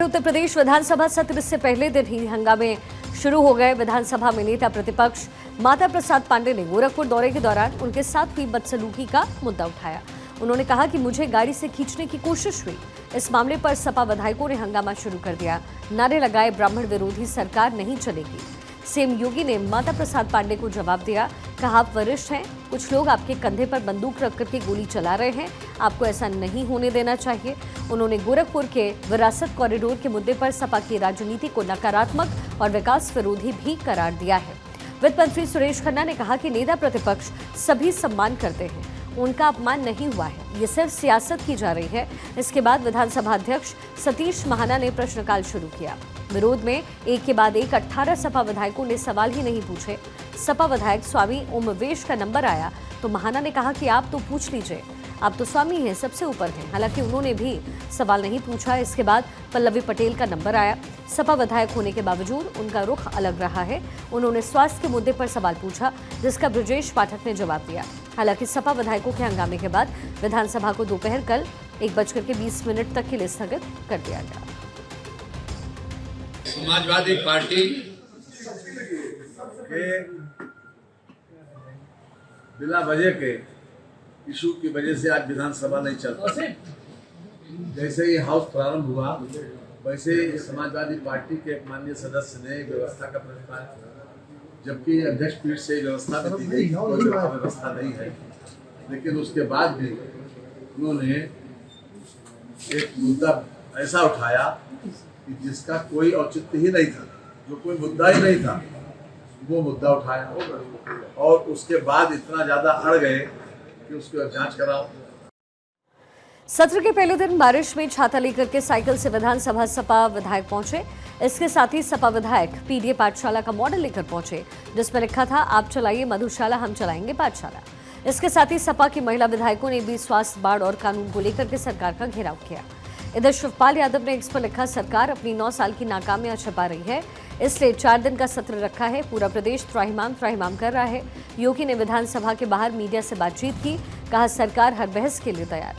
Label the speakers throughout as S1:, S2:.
S1: उत्तर प्रदेश विधानसभा सत्र से पहले दिन ही हंगामे शुरू हो गए। विधानसभा में नेता प्रतिपक्ष माता प्रसाद पांडे ने गोरखपुर दौरे के दौरान उनके साथ हुई बदसलूकी का मुद्दा उठाया। उन्होंने कहा कि मुझे गाड़ी से खींचने की कोशिश हुई। इस मामले पर सपा विधायकों ने हंगामा शुरू कर दिया। नारे लगाए, ब्राह्मण विरोधी सरकार नहीं चलेगी। सीएम योगी ने माता प्रसाद पांडे को जवाब दिया, कहा आप वरिष्ठ हैं, कुछ लोग आपके कंधे पर बंदूक रख करके गोली चला रहे हैं, आपको ऐसा नहीं होने देना चाहिए। उन्होंने गोरखपुर के विरासत कॉरिडोर के मुद्दे पर सपा की राजनीति को नकारात्मक और विकास विरोधी भी करार दिया है। वित्त मंत्री सुरेश खन्ना ने कहा कि नेता प्रतिपक्ष सभी सम्मान करते हैं, उनका अपमान नहीं हुआ है, ये सिर्फ सियासत की जा रही है। इसके बाद विधानसभा अध्यक्ष सतीश महाना ने प्रश्नकाल शुरू किया। विरोध में एक के बाद एक 18 सपा विधायकों ने सवाल ही नहीं पूछे। सपा विधायक स्वामी ओमवेश का नंबर आया तो महाना ने कहा कि आप तो पूछ लीजिए, आप तो स्वामी हैं, सबसे ऊपर हैं। हालांकि उन्होंने भी सवाल नहीं पूछा। इसके बाद पल्लवी पटेल का नंबर आया। सपा विधायक होने के बावजूद उनका रुख अलग रहा है। उन्होंने स्वास्थ्य के मुद्दे पर सवाल पूछा, जिसका ब्रजेश पाठक ने जवाब दिया। हालांकि सपा विधायकों के हंगामे के बाद विधानसभा को दोपहर कल 1:20 तक के लिए स्थगित कर दिया गया।
S2: समाजवादी पार्टी
S3: के बिना वजह के इशू की वजह से आज विधानसभा नहीं चल पाई। जैसे ही हाउस प्रारंभ हुआ वैसे समाजवादी पार्टी के एक माननीय सदस्य ने व्यवस्था का प्रस्ताव किया, जबकि अध्यक्ष पीठ से व्यवस्था दी गई, कोई व्यवस्था नहीं है। लेकिन उसके बाद भी उन्होंने एक मुद्दा ऐसा उठाया कि जिसका कोई औचित्य ही नहीं था, जो कोई मुद्दा ही नहीं था, वो मुद्दा उठाया और उसके बाद इतना ज्यादा अड़ गए कि उसकी जांच कराओ।
S1: सत्र के पहले दिन बारिश में छाता लेकर के साइकिल से विधानसभा सपा विधायक पहुंचे। इसके साथ ही सपा विधायक पीडीए पाठशाला का मॉडल लेकर पहुंचे, जिसमें लिखा था, आप चलाइए मधुशाला, हम चलाएंगे पाठशाला। इसके साथ ही सपा की महिला विधायकों ने भी स्वास्थ्य, बाढ़ और कानून को लेकर के सरकार का घेराव किया। इधर शिवपाल यादव ने एक्स पर लिखा, सरकार अपनी 9 साल की नाकामियां छिपा रही है, इसलिए 4 दिन का सत्र रखा है। पूरा प्रदेश त्राहिमाम कर रहा है। योगी ने विधानसभा के बाहर मीडिया से बातचीत की, कहा सरकार हर बहस के लिए तैयार।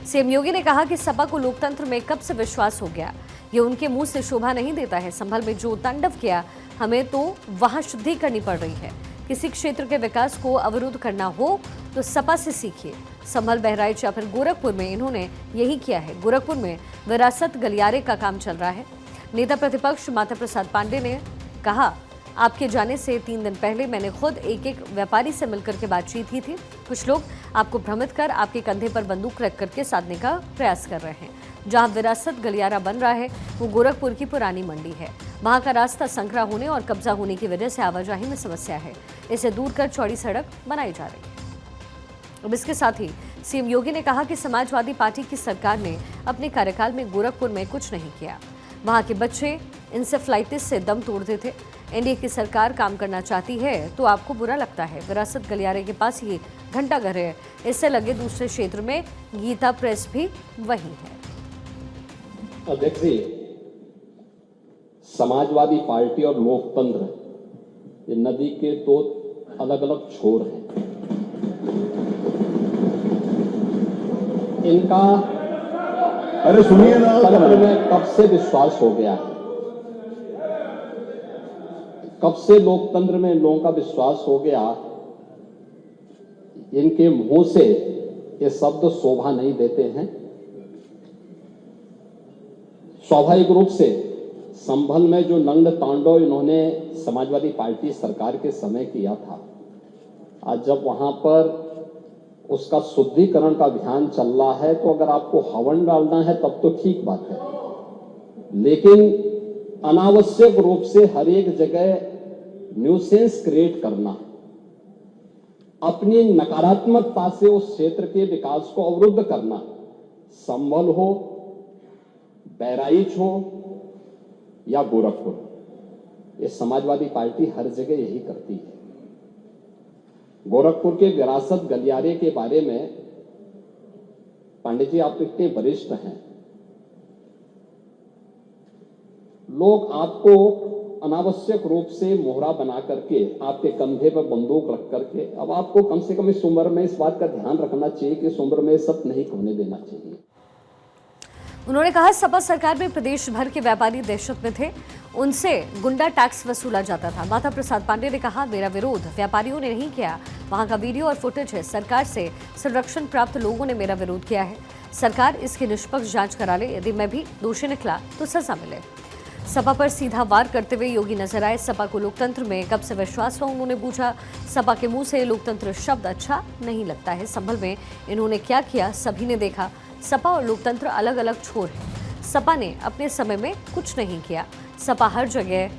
S1: सीएम योगी ने कहा कि सपा को लोकतंत्र में कब से विश्वास हो गया, ये उनके मुंह से शोभा नहीं देता है। संभल में जो तांडव किया, हमें तो वहां शुद्धि करनी पड़ रही है। किसी क्षेत्र के विकास को अवरुद्ध करना हो तो सपा से सीखिए। संभल, बहराइच या फिर गोरखपुर में इन्होंने यही किया है। गोरखपुर में विरासत गलियारे का काम चल रहा है। नेता प्रतिपक्ष माता प्रसाद पांडे ने कहा, आपके जाने से 3 दिन पहले मैंने खुद एक व्यापारी से मिलकर के बातचीत की थी। कुछ लोग आपको भ्रमित कर आपके कंधे पर बंदूक रख करके साधने का प्रयास कर रहे हैं। जहां विरासत गलियारा बन रहा है वो गोरखपुर की पुरानी मंडी है। वहां का रास्ता संकरा होने और कब्जा होने की वजह से आवाजाही में समस्या है। इसे दूर कर चौड़ी सड़क बनाई जा रही है। अब इसके साथ ही सीएम योगी ने कहा कि समाजवादी पार्टी की सरकार ने अपने कार्यकाल में गोरखपुर में कुछ नहीं किया। वहां के बच्चे इंसेफ्लाइटिस से दम तोड़ते थे। एनडीए की सरकार काम करना चाहती है तो आपको बुरा लगता है। विरासत गलियारे के पास ये घंटाघर है, इससे लगे दूसरे क्षेत्र में गीता प्रेस भी वही है।
S4: देखिए, समाजवादी पार्टी और लोकतंत्र ये नदी के 2 अलग अलग छोर हैं। इनका
S3: अरे सुनिए ना,
S4: तंत्र में कब से विश्वास हो गया है, कब से लोकतंत्र में लोगों का विश्वास हो गया, इनके मुंह से ये शब्द शोभा नहीं देते हैं। स्वाभाविक रूप से संभल में जो नंग तांडव इन्होंने समाजवादी पार्टी सरकार के समय किया था, आज जब वहां पर उसका शुद्धिकरण का अभियान चल रहा है, तो अगर आपको हवन डालना है तब तो ठीक बात है, लेकिन अनावश्यक रूप से हर एक जगह न्यूसेंस क्रिएट करना, अपनी नकारात्मकता से उस क्षेत्र के विकास को अवरुद्ध करना, संभल हो, बहराइच हो या गोरखपुर, ये समाजवादी पार्टी हर जगह यही करती है। गोरखपुर के विरासत गलियारे के बारे में पांडे जी, आप इतने वरिष्ठ हैं, लोग आपको अनावश्यक रूप से मोहरा बना करके आपके कंधे पर बंदूक रख करके, अब आपको कम से कम इस उम्र में इस बात का ध्यान रखना चाहिए कि इस उम्र में सब नहीं होने देना चाहिए।
S1: उन्होंने कहा सपा सरकार में प्रदेश भर के व्यापारी दहशत में थे, उनसे गुंडा टैक्स वसूला जाता था। माता प्रसाद पांडे ने कहा मेरा विरोध व्यापारियों ने नहीं किया, वहां का वीडियो और फुटेज है। सरकार से संरक्षण प्राप्त लोगों ने मेरा विरोध किया है। सरकार इसकी निष्पक्ष जांच करा ले, यदि मैं भी दोषी निकला तो सजा मिले। सपा पर सीधा वार करते हुए योगी नजर आए। सपा को लोकतंत्र में कब से विश्वास हुआ, उन्होंने पूछा। सपा के मुंह से लोकतंत्र शब्द अच्छा नहीं लगता है। संभल में इन्होंने क्या किया सभी ने देखा। सपा और लोकतंत्र अलग अलग छोर है। सपा ने अपने समय में कुछ नहीं किया। सपा हर जगह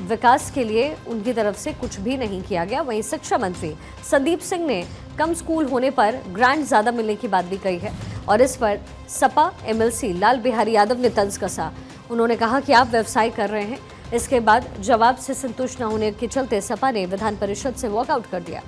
S1: विकास के लिए उनकी तरफ से कुछ भी नहीं किया गया। वहीं शिक्षा मंत्री संदीप सिंह ने कम स्कूल होने पर ग्रांट ज्यादा मिलने की बात भी कही है और इस पर सपा एमएलसी लाल बिहारी यादव ने तंज कसा। उन्होंने कहा कि आप व्यवसाय कर रहे हैं। इसके बाद जवाब से संतुष्ट न होने के चलते सपा ने विधान परिषद से वॉकआउट कर दिया।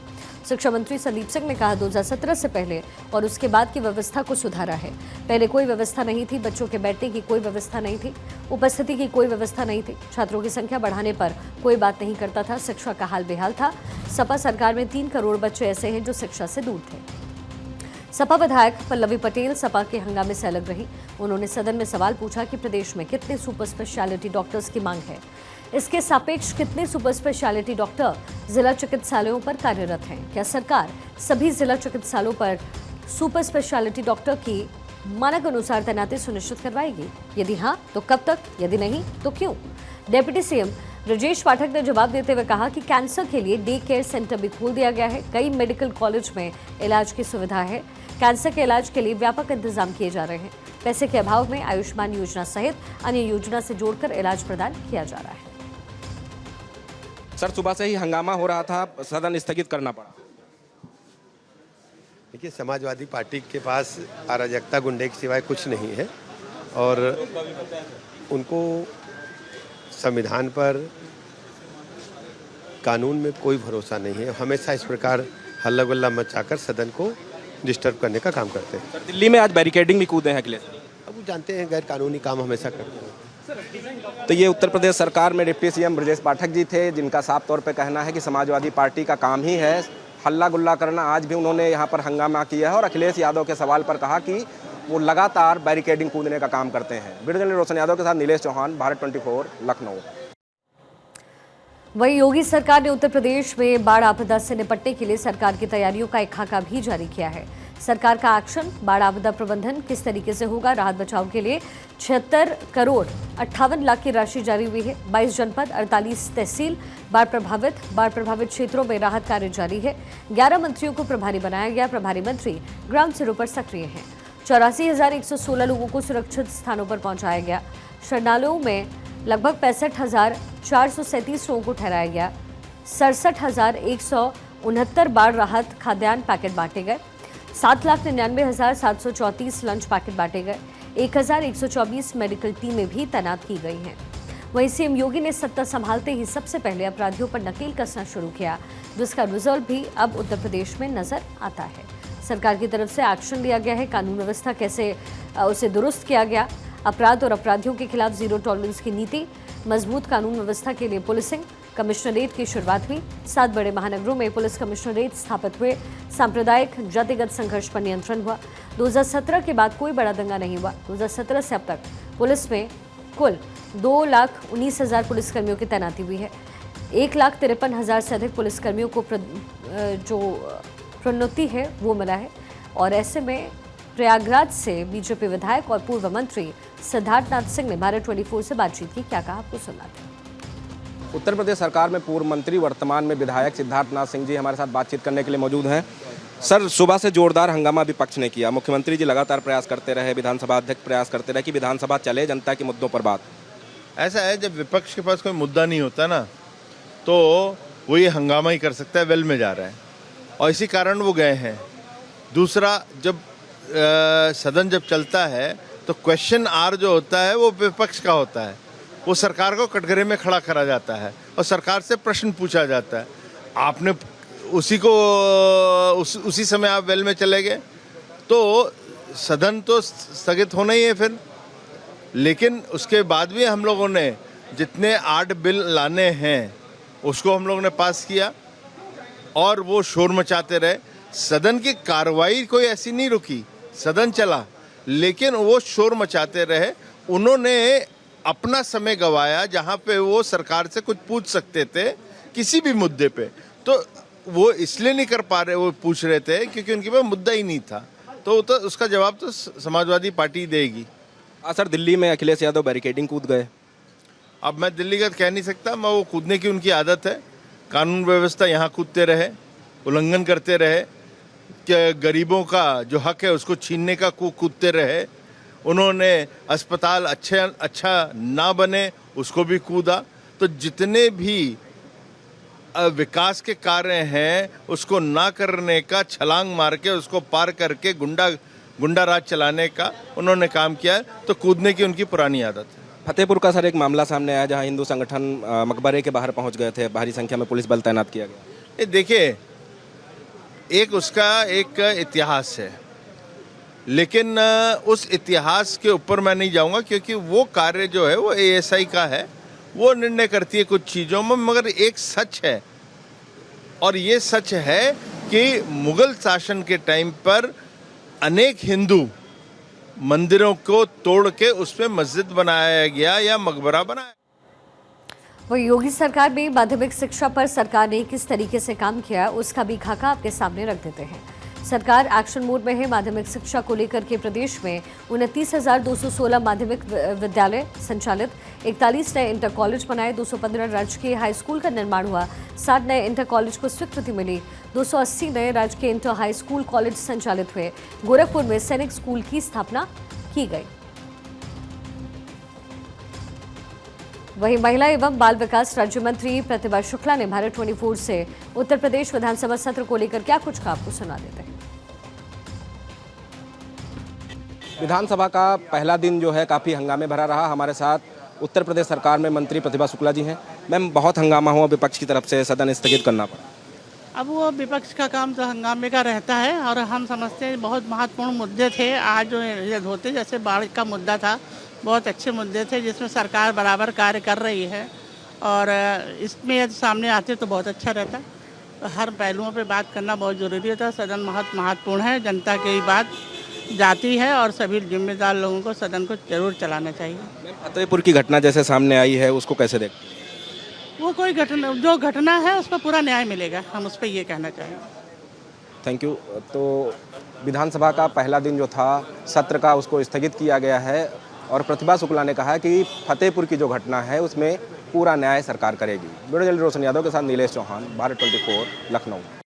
S1: शिक्षा मंत्री संदीप सिंह ने कहा 2017 से पहले और उसके बाद की व्यवस्था को सुधारा है। पहले कोई व्यवस्था नहीं थी, बच्चों के बैठने की कोई व्यवस्था नहीं थी, उपस्थिति की कोई व्यवस्था नहीं थी, छात्रों की संख्या बढ़ाने पर कोई बात नहीं करता था, शिक्षा का हाल बेहाल था। सपा सरकार में 3 करोड़ बच्चे ऐसे हैं जो शिक्षा से दूर थे। सपा विधायक पल्लवी पटेल सपा के हंगामे से अलग रही। उन्होंने सदन में सवाल पूछा कि प्रदेश में कितने सुपर स्पेशलिटी डॉक्टर्स की मांग है, इसके सापेक्ष कितने सुपर स्पेशलिटी डॉक्टर जिला चिकित्सालयों पर कार्यरत हैं, क्या सरकार सभी जिला चिकित्सालयों पर सुपर स्पेशलिटी डॉक्टर की मानक अनुसार तैनाती सुनिश्चित करवाएगी, यदि हाँ तो कब तक, यदि नहीं तो क्यों। डिप्टी सीएम ब्रजेश पाठक ने जवाब देते हुए कहा कि कैंसर के लिए डे केयर सेंटर भी खोल दिया गया है, कई मेडिकल कॉलेज में इलाज की सुविधा है, कैंसर के इलाज के लिए व्यापक इंतजाम किए जा रहे हैं। पैसे के अभाव में आयुष्मान योजना सहित अन्य योजना से जोड़कर इलाज प्रदान किया जा रहा है।
S2: सर सुबह से ही हंगामा हो रहा था, सदन स्थगित करना पड़ा।
S5: देखिए, समाजवादी पार्टी के पास अराजकता गुंडे के सिवाय कुछ नहीं है और उनको संविधान पर, कानून में कोई भरोसा नहीं है। हमेशा इस प्रकार हल्ला गुल्ला मचाकर सदन को डिस्टर्ब करने का काम करते हैं।
S2: सर दिल्ली में आज बैरिकेडिंग भी कूदे हैं अखिलेश।
S5: अब वो जानते हैं गैर कानूनी काम हमेशा करते हैं।
S2: तो ये उत्तर प्रदेश सरकार में डिप्टी सीएम ब्रजेश पाठक जी थे, जिनका साफ तौर पे कहना है कि समाजवादी पार्टी का काम ही है हल्ला गुल्ला करना। आज भी उन्होंने यहाँ पर हंगामा किया है और अखिलेश यादव के सवाल पर कहा कि वो लगातार बैरिकेडिंग कूदने का काम करते हैं। वीडियो जर्नलिस्ट रोशन यादव के साथ नीलेश चौहान, भारत 24, लखनऊ।
S1: वहीं योगी सरकार ने उत्तर प्रदेश में बाढ़ आपदा से निपटने के लिए सरकार की तैयारियों का एक खाका भी जारी किया है। सरकार का एक्शन, बाढ़ आपदा प्रबंधन किस तरीके से होगा। राहत बचाव के लिए 76 करोड़ 58 लाख की राशि जारी हुई है। 22 जनपद, 48 तहसील बाढ़ प्रभावित क्षेत्रों में राहत कार्य जारी है। 11 मंत्रियों को प्रभारी बनाया गया। प्रभारी मंत्री ग्राउंड जीरो पर सक्रिय हैं। 84,116 लोगों को सुरक्षित स्थानों पर पहुंचाया गया। शरणालयों में लगभग 65,437 लोगों को ठहराया गया। 67,169 बाढ़ राहत खाद्यान्न पैकेट बांटे गए। 7,99,734 लंच पैकेट बांटे गए। 1,124 मेडिकल टीमें भी तैनात की गई हैं। वहीं सीएम योगी ने सत्ता संभालते ही सबसे पहले अपराधियों पर नकेल कसना शुरू किया, जिसका रिजल्ट भी अब उत्तर प्रदेश में नजर आता है। सरकार की तरफ से एक्शन लिया गया है। कानून व्यवस्था कैसे उसे दुरुस्त किया गया। अपराध और अपराधियों के खिलाफ जीरो टॉलरेंस की नीति, मजबूत कानून व्यवस्था के लिए पुलिसिंग, कमिश्नरेट की शुरुआत हुई। 7 बड़े महानगरों में पुलिस कमिश्नरेट स्थापित हुए। सांप्रदायिक जातिगत संघर्ष पर नियंत्रण हुआ। 2017 के बाद कोई बड़ा दंगा नहीं हुआ। 2017 से अब तक पुलिस में कुल 2,19,000 पुलिसकर्मियों की तैनाती हुई है। 1,53,000 से अधिक पुलिसकर्मियों को जो प्रोन्नति है वो मिला है। और ऐसे में प्रयागराज से बीजेपी विधायक और पूर्व मंत्री सिद्धार्थनाथ सिंह ने भारत 24 से बातचीत की। क्या कहा, आपको सुनाते हैं।
S2: उत्तर प्रदेश सरकार में पूर्व मंत्री, वर्तमान में विधायक सिद्धार्थनाथ सिंह जी हमारे साथ बातचीत करने के लिए मौजूद हैं। सर सुबह से जोरदार हंगामा विपक्ष ने किया। मुख्यमंत्री जी लगातार प्रयास करते रहे, विधानसभा अध्यक्ष प्रयास करते रहे कि विधानसभा चले, जनता के मुद्दों पर बात।
S6: ऐसा है, जब विपक्ष के पास कोई मुद्दा नहीं होता ना, तो वो ये हंगामा ही कर सकता है। वेल में जा रहा है और इसी कारण वो गए हैं। दूसरा, जब सदन जब चलता है तो क्वेश्चन आवर जो होता है वो विपक्ष का होता है। वो सरकार को कटघरे में खड़ा करा जाता है और सरकार से प्रश्न पूछा जाता है। आपने उसी समय आप वेल में चले गए तो सदन तो स्थगित होना ही है फिर। लेकिन उसके बाद भी हम लोगों ने जितने 8 बिल लाने हैं उसको हम लोगों ने पास किया और वो शोर मचाते रहे। सदन की कार्रवाई कोई ऐसी नहीं रुकी, सदन चला। लेकिन वो शोर मचाते रहे। उन्होंने अपना समय गवाया जहाँ पे वो सरकार से कुछ पूछ सकते थे किसी भी मुद्दे पे, तो वो इसलिए नहीं कर पा रहे, वो पूछ रहे थे क्योंकि उनके पास मुद्दा ही नहीं था। तो उसका जवाब तो समाजवादी पार्टी देगी।
S2: सर, दिल्ली में अखिलेश यादव बैरिकेडिंग कूद गए।
S6: अब मैं दिल्ली का कह नहीं सकता, मैं वो कूदने की उनकी आदत है। कानून व्यवस्था यहाँ कूदते रहे, उल्लंघन करते रहे, कि गरीबों का जो हक है उसको छीनने का कूदते रहे। उन्होंने अस्पताल अच्छा ना बने उसको भी कूदा। तो जितने भी विकास के कार्य हैं उसको ना करने का, छलांग मार के उसको पार करके गुंडा राज चलाने का उन्होंने काम किया है। तो कूदने की उनकी पुरानी आदत है।
S2: फतेहपुर का सर एक मामला सामने आया जहां हिंदू संगठन मकबरे के बाहर पहुंच गए थे, भारी संख्या में पुलिस बल तैनात किया गया।
S6: ये देखिए, एक उसका एक इतिहास है, लेकिन उस इतिहास के ऊपर मैं नहीं जाऊंगा क्योंकि वो कार्य जो है वो एएसआई का है, वो निर्णय करती है कुछ चीज़ों में। मगर एक सच है, और ये सच है कि मुगल शासन के टाइम पर अनेक हिंदू मंदिरों को तोड़ के उसमें मस्जिद बनाया गया या मकबरा बनाया।
S1: वही योगी सरकार में माध्यमिक शिक्षा पर सरकार ने किस तरीके से काम किया उसका भी खाका आपके सामने रख देते हैं। सरकार एक्शन मोड में है। माध्यमिक शिक्षा को लेकर के प्रदेश में 29,216 माध्यमिक विद्यालय संचालित, 41 नए इंटर कॉलेज बनाए, 215 राजकीय हाई स्कूल का निर्माण हुआ, 60 नए इंटर कॉलेज को स्वीकृति मिली, 280 नए राजकीय इंटर हाई स्कूल कॉलेज संचालित हुए। गोरखपुर में सैनिक स्कूल की स्थापना की गई। वहीं महिला एवं बाल विकास राज्य मंत्री प्रतिभा शुक्ला ने भारत 24 से उत्तर प्रदेश विधानसभा सत्र को लेकर क्या कुछ कहा, आपको सुना देते हैं।
S2: विधानसभा का पहला दिन जो है काफ़ी हंगामे भरा रहा। हमारे साथ उत्तर प्रदेश सरकार में मंत्री प्रतिभा शुक्ला जी हैं। मैम, बहुत हंगामा हुआ, विपक्ष की तरफ से सदन स्थगित करना पड़ा।
S7: अब वो विपक्ष का काम तो हंगामे का रहता है, और हम समझते हैं बहुत महत्वपूर्ण मुद्दे थे आज जो ये होते, जैसे बाढ़ का मुद्दा था, बहुत अच्छे मुद्दे थे जिसमें सरकार बराबर कार्य कर रही है, और इसमें यदि सामने आते तो बहुत अच्छा रहता। हर पहलुओं पे बात करना बहुत ज़रूरी होता है। सदन बहुत महत्वपूर्ण है, जनता की बात जाती है, और सभी जिम्मेदार लोगों को सदन को जरूर चलाना चाहिए।
S2: फतेहपुर की घटना जैसे सामने आई है उसको कैसे देखते हैं?
S7: वो कोई घटना, जो घटना है उस पर पूरा न्याय मिलेगा, हम उस पर ये कहना चाहेंगे।
S2: Thank you. तो विधानसभा का पहला दिन जो था सत्र का, उसको स्थगित किया गया है, और प्रतिभा शुक्ला ने कहा कि फतेहपुर की जो घटना है उसमें पूरा न्याय सरकार करेगी। ब्यूरो जर्नलिस्ट रोशन यादव के साथ नीलेश चौहान, भारत 24, लखनऊ।